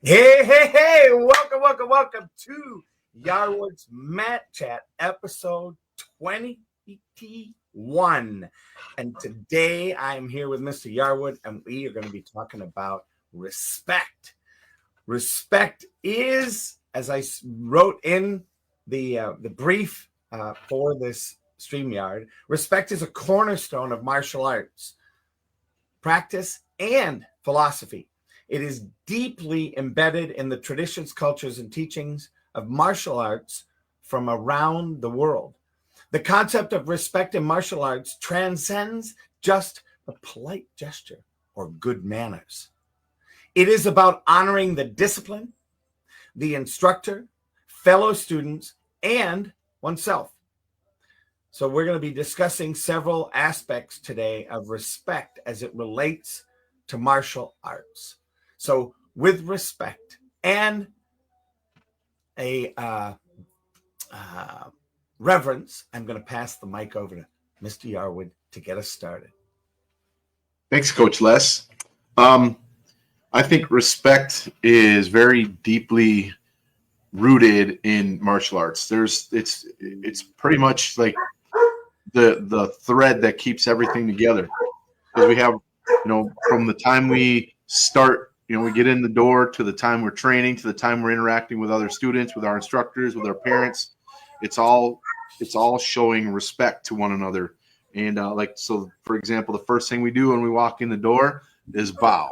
Hey, welcome to Yarwood's Mat Chat, episode 21. And today I'm here with Mr. Yarwood, and we are going to be talking about respect. Respect is, as I wrote in the brief for this StreamYard, respect is a cornerstone of martial arts, practice, and philosophy. It is deeply embedded in the traditions, cultures, and teachings of martial arts from around the world. The concept of respect in martial arts transcends just a polite gesture or good manners. It is about honoring the discipline, the instructor, fellow students, and oneself. So we're going to be discussing several aspects today of respect as it relates to martial arts. So with respect and a reverence, I'm going to pass the mic over to Mr. Yarwood to get us started. Thanks, Coach Les. I think respect is very deeply rooted in martial arts. It's pretty much like the thread that keeps everything together. Because we have, from the time we start, we get in the door to the time we're training, to the time we're interacting with other students, with our instructors, with our parents. It's all showing respect to one another. And so for example, the first thing we do when we walk in the door is bow.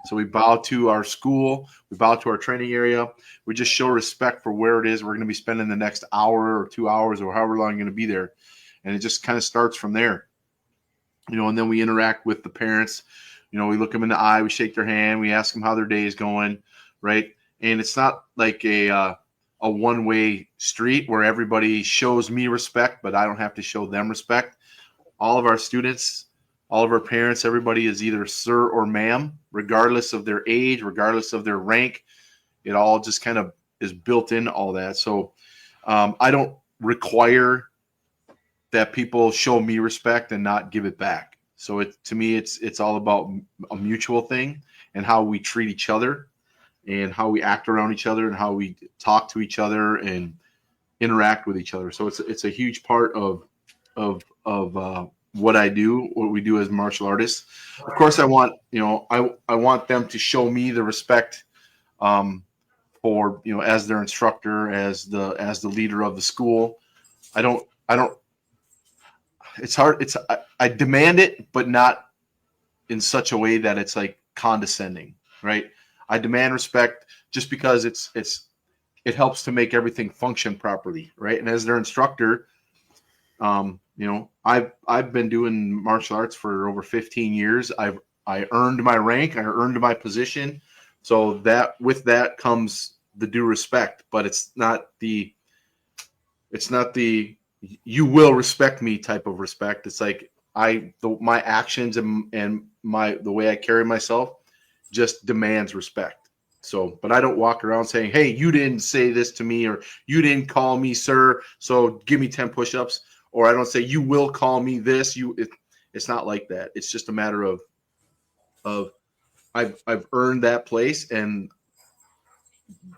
So we bow to our school, we bow to our training area. We just show respect for where it is we're going to be spending the next hour or 2 hours or however long you're going to be there. And it just kind of starts from there. And then we interact with the parents. We look them in the eye, we shake their hand, we ask them how their day is going, right? And it's not like a one-way street where everybody shows me respect, but I don't have to show them respect. All of our students, all of our parents, everybody is either sir or ma'am, regardless of their age, regardless of their rank. It all just kind of is built into all that. So I don't require that people show me respect and not give it back. So to me, it's all about a mutual thing and how we treat each other and how we act around each other and how we talk to each other and interact with each other. So it's a huge part of what I do, what we do as martial artists. Of course, I want them to show me the respect for as their instructor, as the leader of the school. I don't. It's hard. I demand it, but not in such a way that it's like condescending, right? I demand respect just because it helps to make everything function properly, right? And as their instructor, I've been doing martial arts for over 15 years. I earned my rank, I earned my position, so that with that comes the due respect. But it's not the you will respect me type of respect. It's like my actions and the way I carry myself just demands respect. So, but I don't walk around saying, "Hey, you didn't say this to me," or "You didn't call me sir, so give me 10 push-ups." Or I don't say, "You will call me this." It's not like that. It's just a matter of I've earned that place, and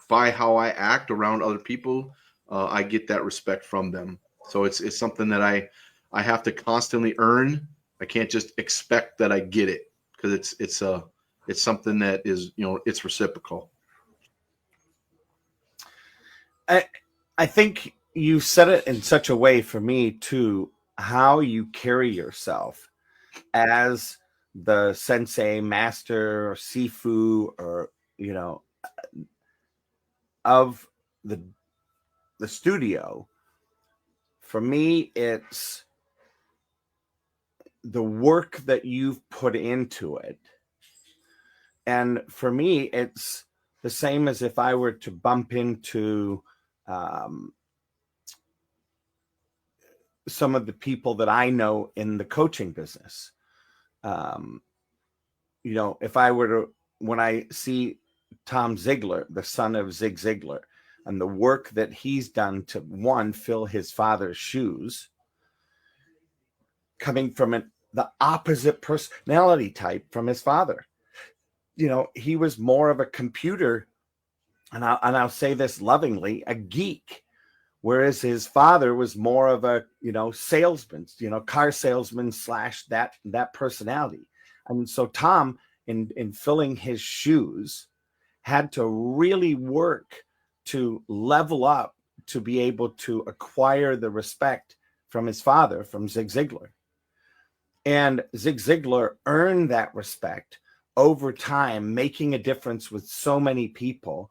by how I act around other people, I get that respect from them. So it's something that I have to constantly earn. I can't just expect that I get it, because it's something that is it's reciprocal. I think you said it in such a way for me too, how you carry yourself as the sensei, master, or sifu, or of the studio. For me, it's the work that you've put into it. And for me, it's the same as if I were to bump into some of the people that I know in the coaching business. If I were to, when I see Tom Ziegler, the son of Zig Ziglar, and the work that he's done to, one, fill his father's shoes, coming from the opposite personality type from his father. He was more of a computer I'll say this lovingly, a geek, whereas his father was more of a, salesman, car salesman slash that personality. And so Tom, in filling his shoes, had to really work to level up to be able to acquire the respect from his father, from Zig Ziglar. And Zig Ziglar earned that respect over time, making a difference with so many people.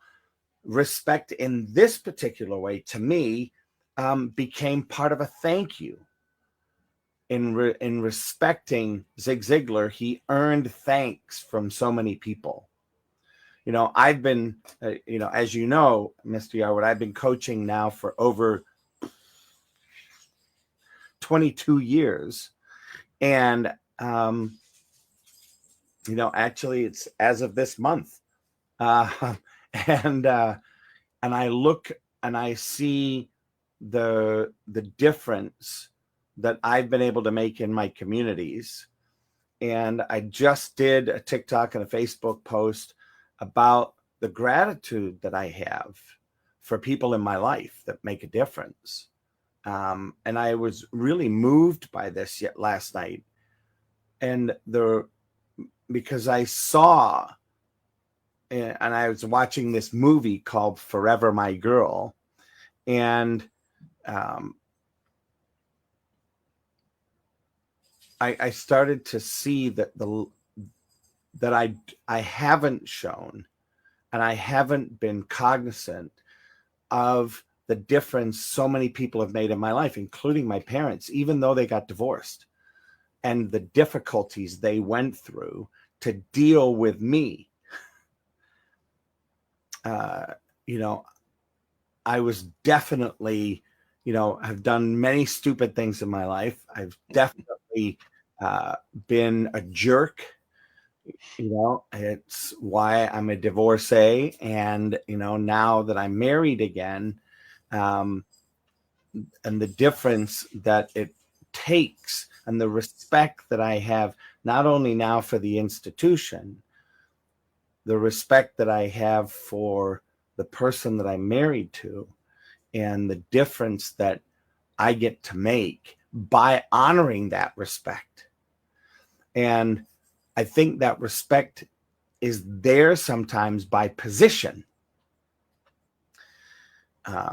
Respect in this particular way, to me, became part of a thank you. In respecting Zig Ziglar, he earned thanks from so many people. I've been, as you know, Mr. Yarwood, I've been coaching now for over 22 years. And, actually it's as of this month. And I look and I see the difference that I've been able to make in my communities. And I just did a TikTok and a Facebook post about the gratitude that I have for people in my life that make a difference. And I was really moved by this last night. And because I saw, and I was watching this movie called Forever My Girl. And I started to see that that I haven't shown, and I haven't been cognizant of the difference so many people have made in my life, including my parents, even though they got divorced, and the difficulties they went through to deal with me. I was definitely, have done many stupid things in my life. I've definitely been a jerk. It's why I'm a divorcee. And, now that I'm married again, and the difference that it takes and the respect that I have, not only now for the institution, the respect that I have for the person that I'm married to, and the difference that I get to make by honoring that respect. And I think that respect is there sometimes by position,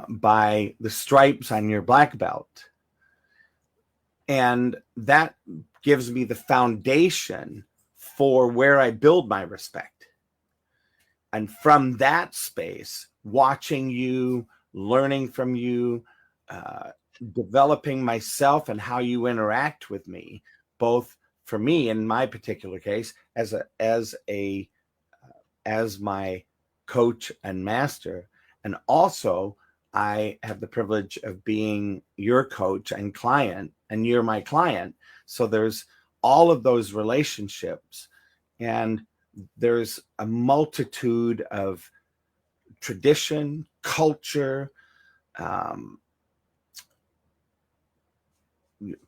by the stripes on your black belt. And that gives me the foundation for where I build my respect. And from that space, watching you, learning from you, developing myself and how you interact with me, both for me in my particular case as my coach and master, and also I have the privilege of being your coach and client, and you're my client. So there's all of those relationships, and there's a multitude of tradition, culture,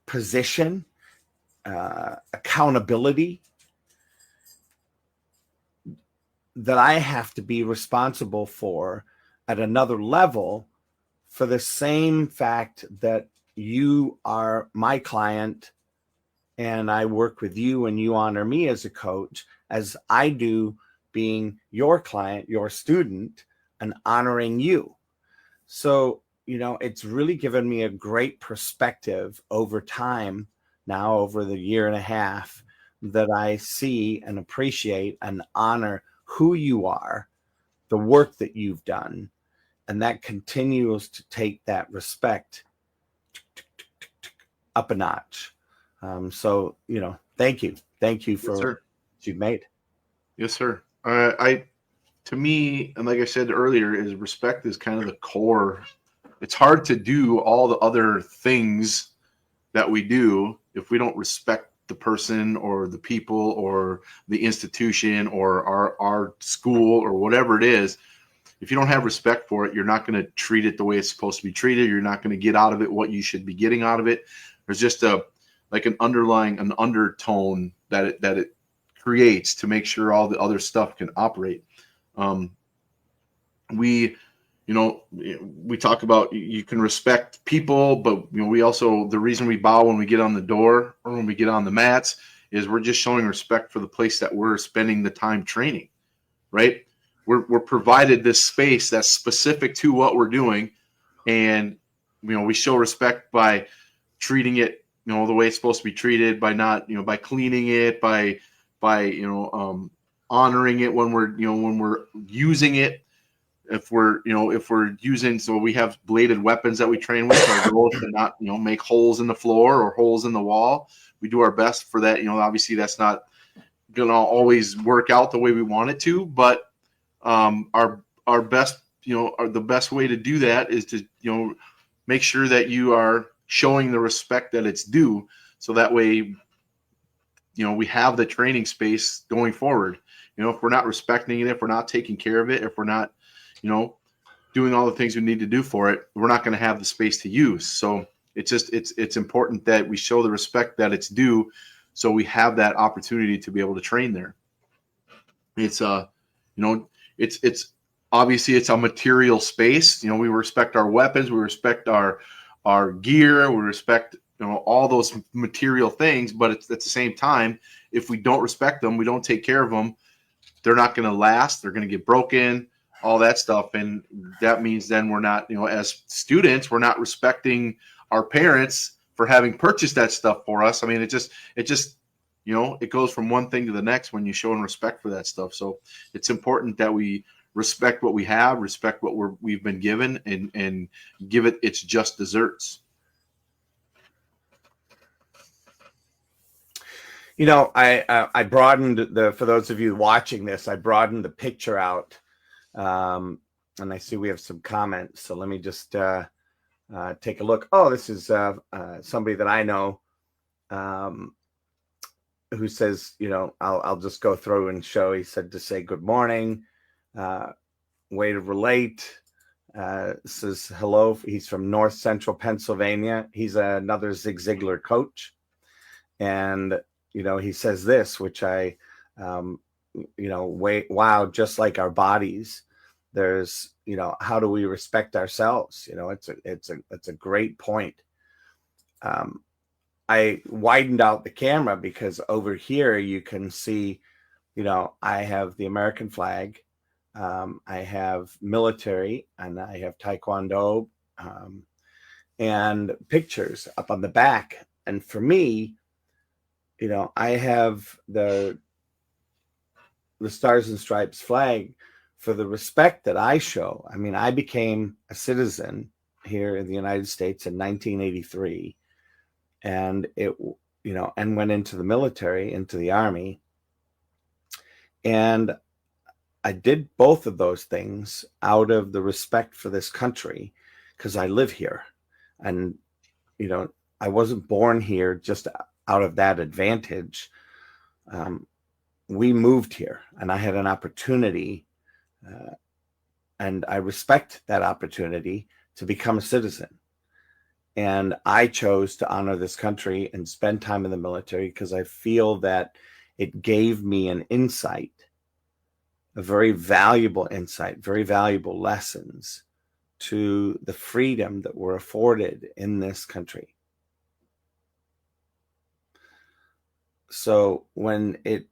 position, accountability that I have to be responsible for at another level, for the same fact that you are my client and I work with you and you honor me as a coach, as I do being your client, your student, and honoring you. So, it's really given me a great perspective over time now, over the year and a half, that I see and appreciate and honor who you are, the work that you've done, and that continues to take that respect up a notch. So, thank you for what you've made. Yes, sir. To me, and like I said earlier, is respect is kind of the core. It's hard to do all the other things that we do if we don't respect the person or the people or the institution or our school or whatever it is. If you don't have respect for it, you're not going to treat it the way it's supposed to be treated. You're not going to get out of it what you should be getting out of it. There's just an undertone that it creates to make sure all the other stuff can operate. we, we talk about you can respect people, but we also, the reason we bow when we get on the door or when we get on the mats is we're just showing respect for the place that we're spending the time training, right? We're provided this space that's specific to what we're doing, and we show respect by treating it the way it's supposed to be treated, by not by cleaning it, by honoring it when we're using it. If we're using, so we have bladed weapons that we train with, our goal is to not make holes in the floor or holes in the wall. We do our best for that. Obviously that's not gonna always work out the way we want it to, but our best, the best way to do that is to make sure that you are showing the respect that it's due, so that way we have the training space going forward. If we're not respecting it, if we're not taking care of it, if we're not doing all the things we need to do for it, we're not going to have the space to use. So it's important that we show the respect that it's due, so we have that opportunity to be able to train there. It's it's obviously it's a material space. We respect our weapons, we respect our gear, we respect all those material things, but it's at the same time, if we don't respect them, we don't take care of them, they're not going to last, they're going to get broken, all that stuff. And that means then we're not, as students, we're not respecting our parents for having purchased that stuff for us. I mean, it just it goes from one thing to the next when you show respect for that stuff. So it's important that we respect what we have, respect what we've been given, and give it its just desserts. I broadened for those of you watching this, I broadened the picture out. And I see we have some comments. So let me just take a look. Oh, this is somebody that I know who says, I'll just go through and show. He said to say good morning, way to relate. Says hello. He's from North Central Pennsylvania. He's another Zig Ziglar coach. And, he says this, which I, wow, just like our bodies, there's, how do we respect ourselves? It's a great point. I widened out the camera because over here you can see, I have the American flag, I have military, and I have Taekwondo, and pictures up on the back. And for me, I have the Stars and Stripes flag for the respect that I show. I mean, I became a citizen here in the United States in 1983, and and went into the military, into the Army. And I did both of those things out of the respect for this country, because I live here. And, I wasn't born here just out of that advantage. We moved here, and I had an opportunity, and I respect that opportunity to become a citizen. And I chose to honor this country and spend time in the military because I feel that it gave me an insight, a very valuable insight, very valuable lessons to the freedom that we're afforded in this country. So when it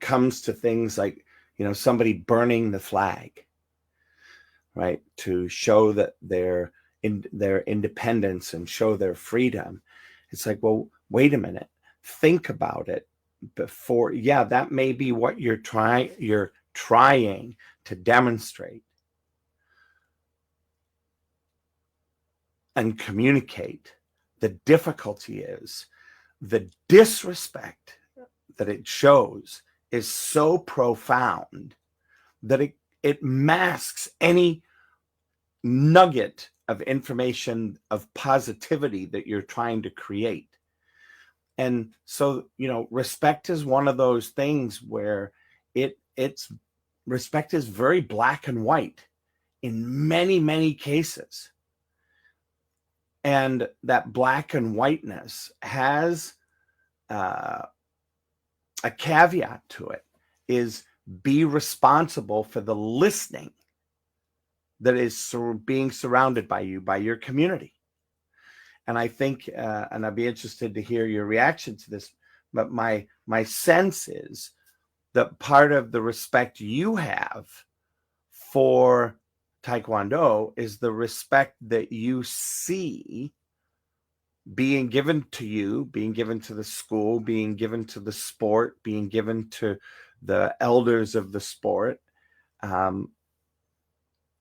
comes to things like, somebody burning the flag, right, to show that their independence and show their freedom, it's like, well, wait a minute, think about it before. Yeah, that may be what you're trying to demonstrate and communicate. The difficulty is the disrespect that it shows is so profound that it masks any nugget of information, of positivity that you're trying to create. And so, respect is one of those things where it's respect is very black and white in many, many cases. And that black and whiteness has a caveat to it, is be responsible for the listening that is being surrounded by you, by your community. And I think, and I'd be interested to hear your reaction to this, but my sense is that part of the respect you have for Taekwondo is the respect that you see being given to you, being given to the school, being given to the sport, being given to the elders of the sport.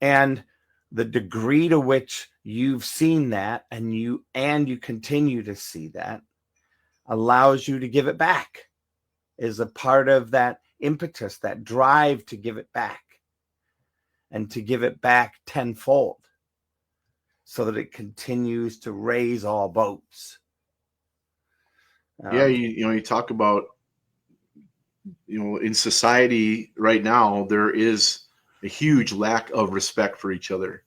And the degree to which you've seen that and you continue to see that allows you to give it back, is a part of that impetus, that drive to give it back, and to give it back tenfold so that it continues to raise all boats. You talk about, in society right now, there is a huge lack of respect for each other.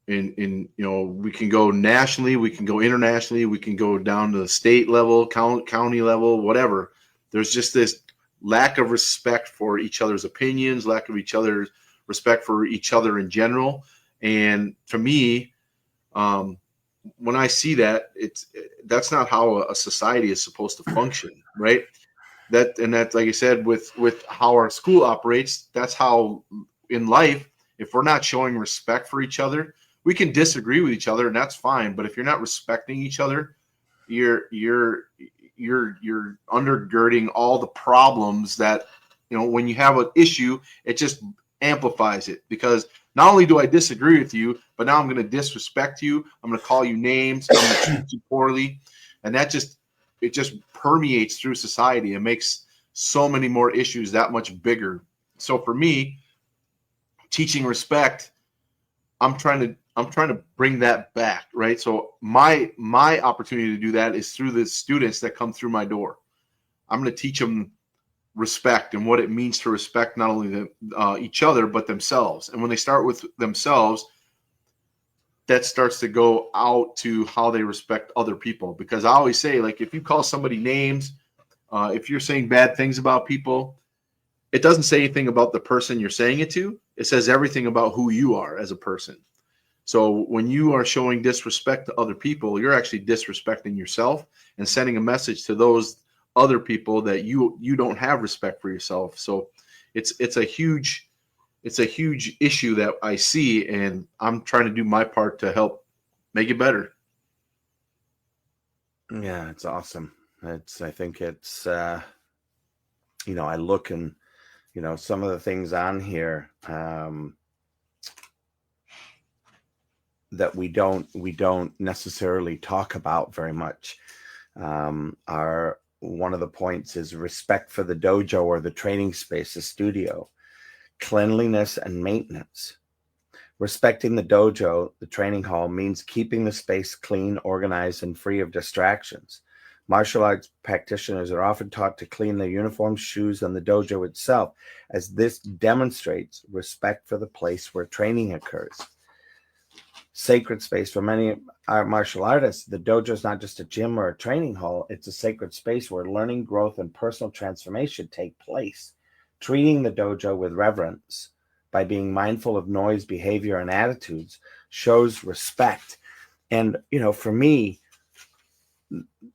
We can go nationally, we can go internationally, we can go down to the state level, county level, whatever. There's just this lack of respect for each other's opinions, lack of respect for each other in general. And to me, when I see that, that's not how a society is supposed to function, right? That's like I said, with how our school operates, that's how in life, if we're not showing respect for each other, we can disagree with each other, and that's fine. But if you're not respecting each other, you're undergirding all the problems that, when you have an issue, it just amplifies it, because not only do I disagree with you, but now I'm going to disrespect you. I'm going to call you names. I'm going to treat you poorly. And it just permeates through society and makes so many more issues that much bigger. So for me, teaching respect, I'm trying to bring that back, right? So my opportunity to do that is through the students that come through my door. I'm going to teach them respect and what it means to respect not only each other but themselves. And when they start with themselves, that starts to go out to how they respect other people. Because I always say, like, if you call somebody names, if you're saying bad things about people, it doesn't say anything about the person you're saying it to. It says everything about who you are as a person. So when you are showing disrespect to other people, you're actually disrespecting yourself and sending a message to those other people that you don't have respect for yourself. So it's a huge issue that I see, and I'm trying to do my part to help make it better. Yeah, it's awesome. I think it's I look and some of the things on here that we don't necessarily talk about very much are, one of the points is respect for the dojo or the training space, the studio, cleanliness and maintenance. Respecting the dojo, the training hall, means keeping the space clean, organized, and free of distractions. Martial arts practitioners are often taught to clean their uniforms, shoes, and the dojo itself, as this demonstrates respect for the place where training occurs. Sacred space. For many martial artists, the dojo is not just a gym or a training hall. It's a sacred space where learning, growth, and personal transformation take place. Treating the dojo with reverence by being mindful of noise, behavior, and attitudes shows respect. And, for me,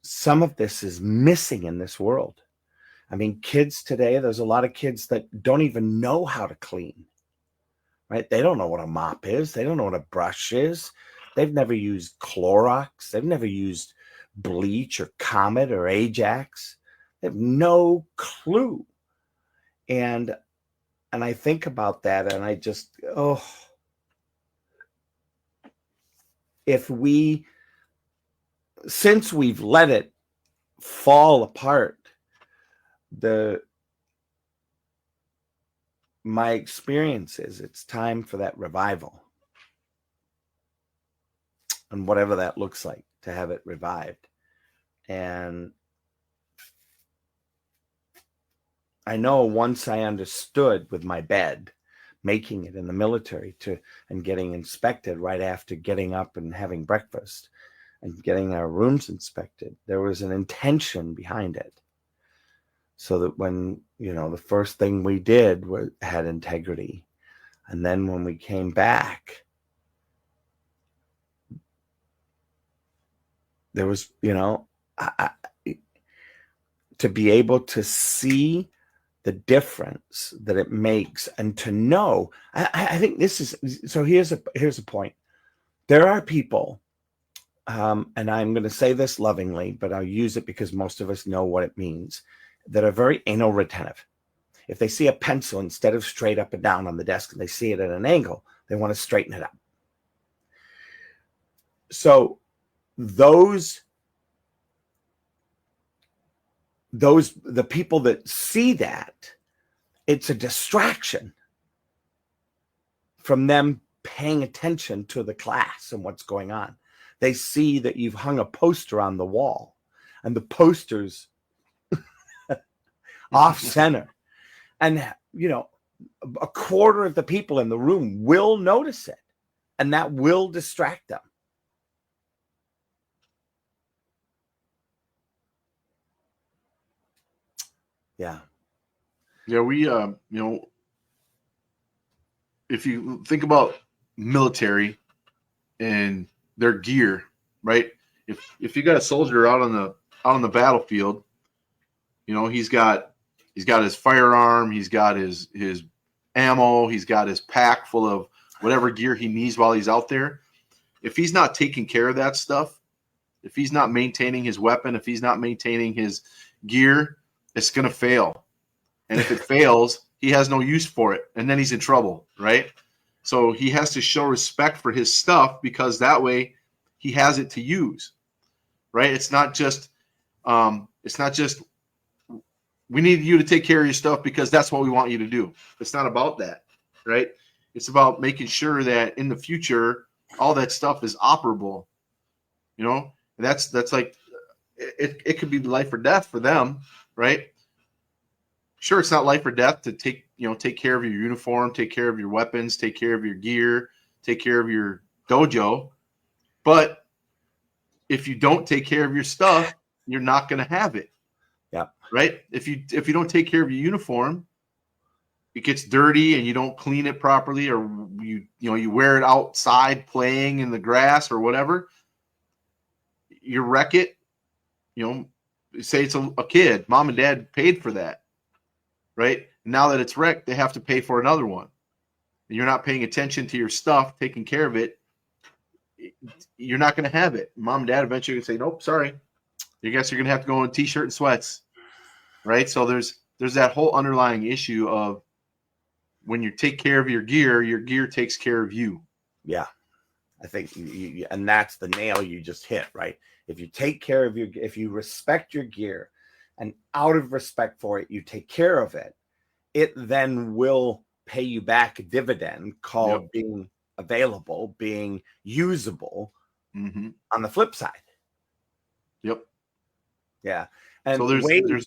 some of this is missing in this world. I mean, kids today, there's a lot of kids that don't even know how to clean. Right? They don't know what a mop is. They don't know what a brush is. They've never used Clorox. They've never used bleach or Comet or Ajax. They have no clue. And I think about that, and I just, since we've let it fall apart, my experience is it's time for that revival. And whatever that looks like, to have it revived. And I know once I understood with my bed, making it in the military and getting inspected right after getting up and having breakfast and getting our rooms inspected, there was an intention behind it. so that when, the first thing we did had integrity. And then when we came back, there was, to be able to see the difference that it makes, and to know, I think this is, so here's a point. There are people, and I'm going to say this lovingly, but I'll use it because most of us know what it means, that are very anal retentive. If they see a pencil, instead of straight up and down on the desk, and they see it at an angle, they want to straighten it up. So the people that see that, it's a distraction from them paying attention to the class and what's going on. They see that you've hung a poster on the wall, and the poster's off center. And, a quarter of the people in the room will notice it, and that will distract them. Yeah. Yeah, we, if you think about military and their gear, right? If you got a soldier out on the battlefield, he's got his firearm, he's got his ammo, he's got his pack full of whatever gear he needs while he's out there. If he's not taking care of that stuff, if he's not maintaining his weapon, if he's not maintaining his gear, it's going to fail. And if it fails, he has no use for it, and then he's in trouble, right? So he has to show respect for his stuff, because that way he has it to use, right? It's not just we need you to take care of your stuff because that's what we want you to do. It's not about that, right? It's about making sure that in the future, all that stuff is operable. That's like, it could be life or death for them, right? Sure, it's not life or death to take care of your uniform, take care of your weapons, take care of your gear, take care of your dojo. But if you don't take care of your stuff, you're not going to have it. Yeah. Right? If you don't take care of your uniform, it gets dirty and you don't clean it properly, or you wear it outside playing in the grass or whatever, you wreck it. Say it's a kid, mom and dad paid for that. Right? Now that it's wrecked, they have to pay for another one. And you're not paying attention to your stuff, taking care of it, you're not going to have it. Mom and dad eventually can say, nope, sorry. I guess you're going to have to go in a t-shirt and sweats. Right? So there's that whole underlying issue of when you take care of your gear takes care of you. Yeah. I think, and that's the nail you just hit, right? If you take care of if you respect your gear, and out of respect for it, you take care of it, it then will pay you back a dividend called being available, being usable on the flip side. Yep. Yeah. And so there's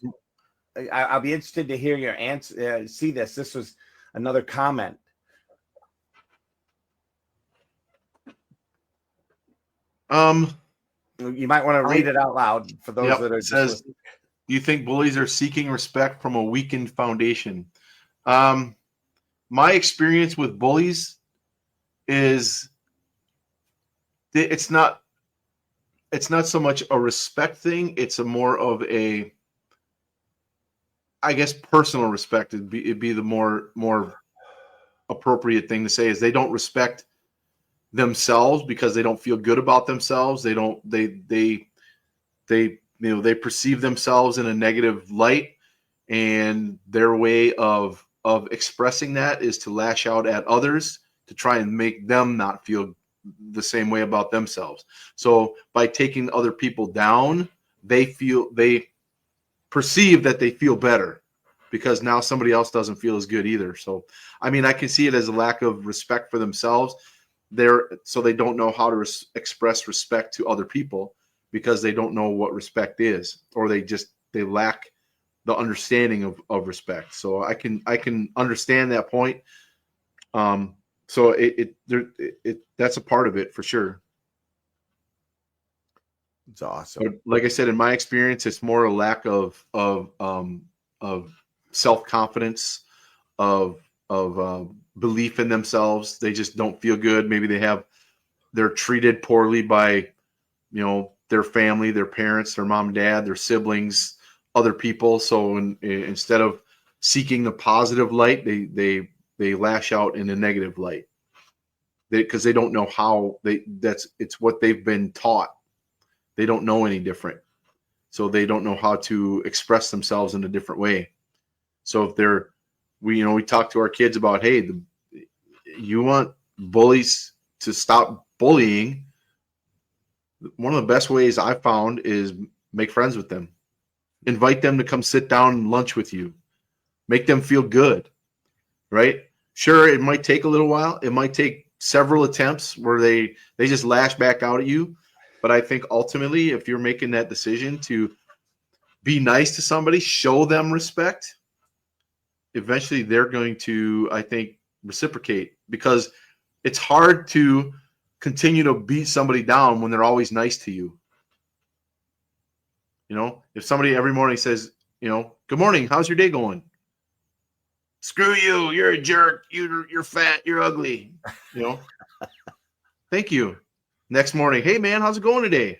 I'll be interested to hear your answer. See this. This was another comment. You might want to read it out loud for those that are just listening. Do you think bullies are seeking respect from a weakened foundation? My experience with bullies is it's not so much a respect thing. It's a more of a, I guess, personal respect. It'd be the more appropriate thing to say, is they don't respect themselves because they don't feel good about themselves. They perceive themselves in a negative light, and their way of expressing that is to lash out at others to try and make them not feel the same way about themselves. So by taking other people down, they perceive that they feel better because now somebody else doesn't feel as good either. So, I mean, I can see it as a lack of respect for themselves. So they don't know how to express respect to other people, because they don't know what respect is, or they lack the understanding of respect. So I can understand that point. So that's a part of it for sure. It's awesome. But like I said, in my experience, it's more a lack of self-confidence, of belief in themselves. They just don't feel good. Maybe they're treated poorly by, their family, their parents, their mom and dad, their siblings, other people. So instead of seeking the positive light, they lash out in a negative light, because they don't know how it's what they've been taught. They don't know any different. So they don't know how to express themselves in a different way. So if we talk to our kids about, hey, you want bullies to stop bullying, one of the best ways I found is make friends with them. Invite them to come sit down and lunch with you. Make them feel good, right? Sure, it might take a little while. It might take several attempts where they just lash back out at you. But I think ultimately, if you're making that decision to be nice to somebody, show them respect, eventually they're going to, I think, reciprocate, because it's hard to continue to beat somebody down when they're always nice to you. If somebody every morning says, good morning, how's your day going? Screw you, you're a jerk, you're fat, you're ugly. Thank you. Next morning, hey man, how's it going today?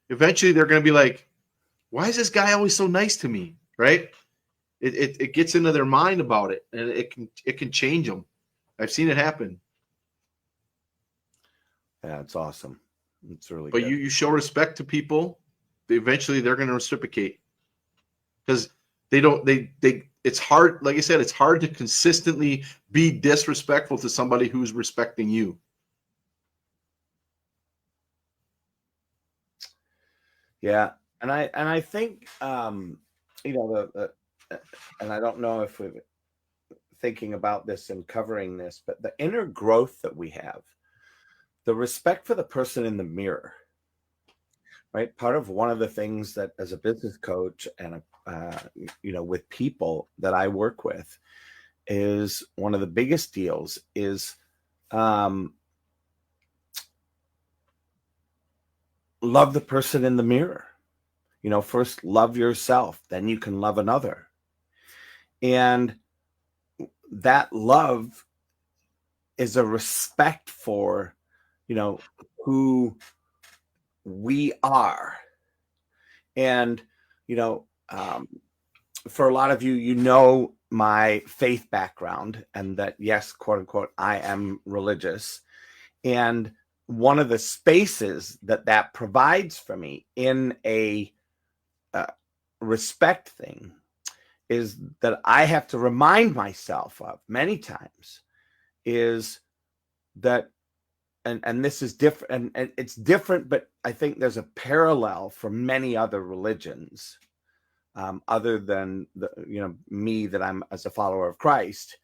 Eventually they're going to be like, why is this guy always so nice to me? Right? It gets into their mind about it, and it can change them. I've seen it happen. Yeah, it's awesome. It's really But good. you show respect to people, eventually they're going to reciprocate, because it's hard. Like I said, it's hard to consistently be disrespectful to somebody who's respecting you. Yeah. And I think, and I don't know if we're thinking about this and covering this, but the inner growth that we have, the respect for the person in the mirror, right? Part of one of the things that as a business coach and, with people that I work with, is one of the biggest deals is love the person in the mirror. First love yourself, then you can love another. And that love is a respect for, who we are. And, for a lot of you, my faith background, and that, yes, quote unquote, I am religious. And one of the spaces that provides for me in a respect thing is that I have to remind myself of many times is that, and this is different, and it's different, but I think there's a parallel for many other religions, other than me, that I'm as a follower of Christ.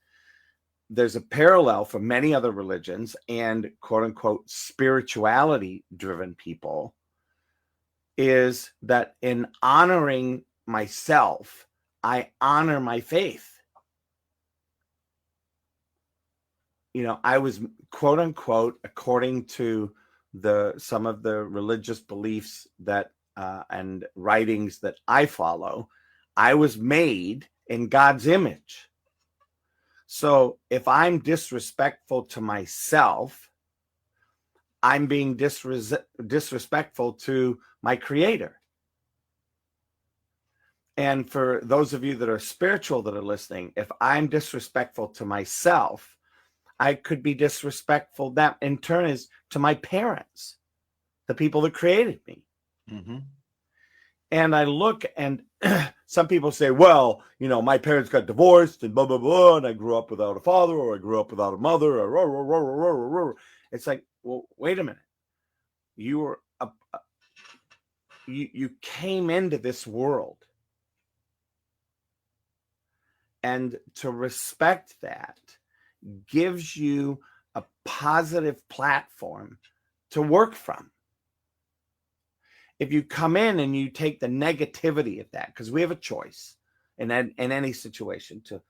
There's a parallel for many other religions and quote unquote spirituality driven people, is that in honoring myself, I honor my faith. I was quote unquote, according to some of the religious beliefs that and writings that I follow, I was made in God's image. So if I'm disrespectful to myself, I'm being disrespectful to my Creator. And for those of you that are spiritual that are listening, if I'm disrespectful to myself, I could be disrespectful, that in turn is to my parents, the people that created me. Mm-hmm. And I look, and some people say, well, my parents got divorced and blah, blah, blah, and I grew up without a father, or I grew up without a mother, or rah, rah, rah, rah, rah, rah. It's like, well, wait a minute. You were you came into this world, and to respect that gives you a positive platform to work from. If you come in and you take the negativity of that, because we have a choice in any situation to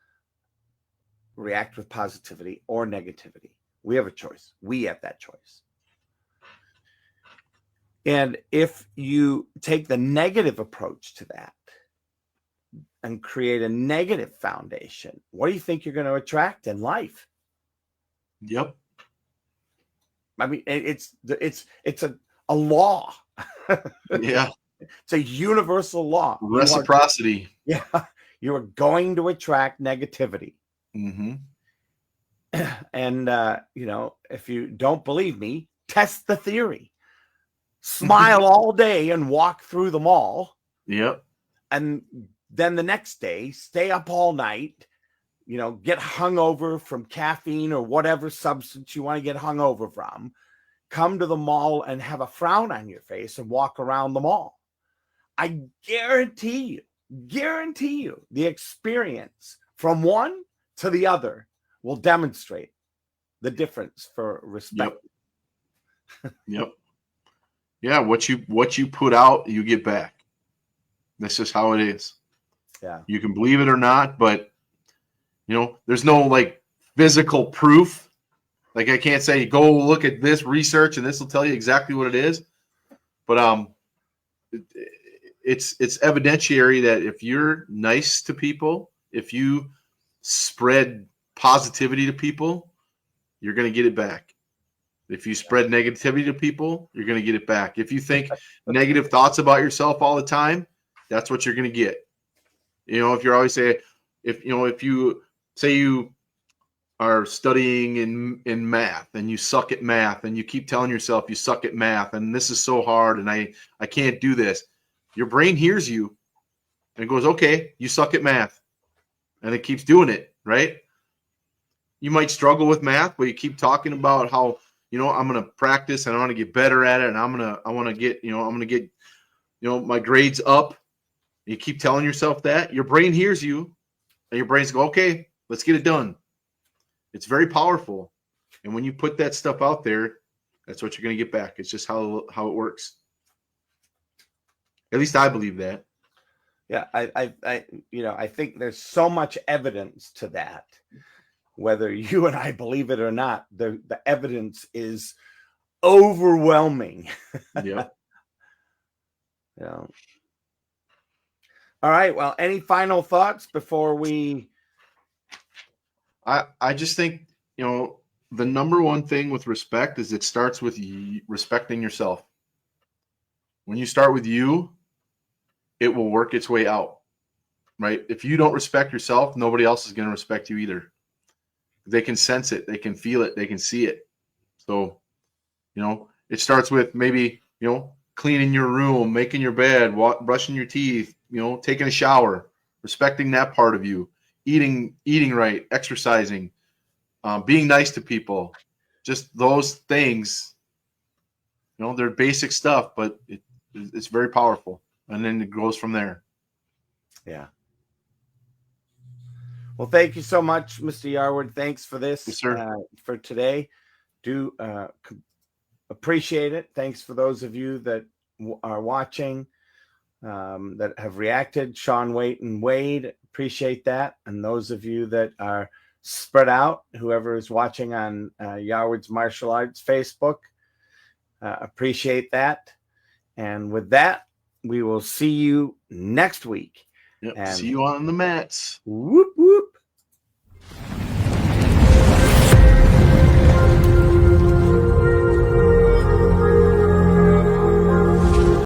react with positivity or negativity. We have a choice. We have that choice. And if you take the negative approach to that, and create a negative foundation, what do you think you're going to attract in life? Yep. I mean, it's a law. Yeah. It's a universal law. Reciprocity. You are going to attract negativity. Mm-hmm. And, if you don't believe me, test the theory. Smile all day and walk through the mall. Yep. And then the next day, stay up all night, get hungover from caffeine or whatever substance you want to get hungover from. Come to the mall and have a frown on your face and walk around the mall. I guarantee you, the experience from one to the other will demonstrate the difference for respect. Yep. Yeah, what you put out, you get back. That's just how it is. Yeah. You can believe it or not, but there's no like physical proof. Like I can't say go look at this research and this will tell you exactly what it is. But it's evidentiary that if you're nice to people, if you spread positivity to people, you're going to get it back. If you spread negativity to people, you're going to get it back. If you think negative thoughts about yourself all the time, that's what you're going to get. If you're always saying, if you say you are studying in math and you suck at math and you keep telling yourself you suck at math and this is so hard and I can't do this, your brain hears you and goes, okay, you suck at math. And it keeps doing it, right? You might struggle with math, but you keep talking about how, I'm going to practice and I want to get better at it. And I want to get my grades up. You keep telling yourself that, your brain hears you and your brain's go, okay, let's get it done. It's very powerful. And when you put that stuff out there, that's what you're going to get back. It's just how it works. At least I believe that. Yeah. I think there's so much evidence to that. Whether you and I believe it or not, the evidence is overwhelming. Yeah. All right. Well, any final thoughts before we? I just think, the number one thing with respect is it starts with respecting yourself. When you start with you, it will work its way out, right? If you don't respect yourself, nobody else is going to respect you either. They can sense it. They can feel it. They can see it. So, it starts with maybe, cleaning your room, making your bed, brushing your teeth, taking a shower, respecting that part of you, eating right, exercising, being nice to people, just those things, they're basic stuff, but it's very powerful. And then it goes from there. Yeah. Well, thank you so much, Mr. Yarwood. Thanks for this. Yes, sir. For today. Do appreciate it. Thanks for those of you that are watching, that have reacted. Sean, Waite, and Wade, appreciate that. And those of you that are spread out, whoever is watching on Yarwood's Martial Arts Facebook, appreciate that. And with that, we will see you next week. Yep. See you on the mats. Whoop, whoop.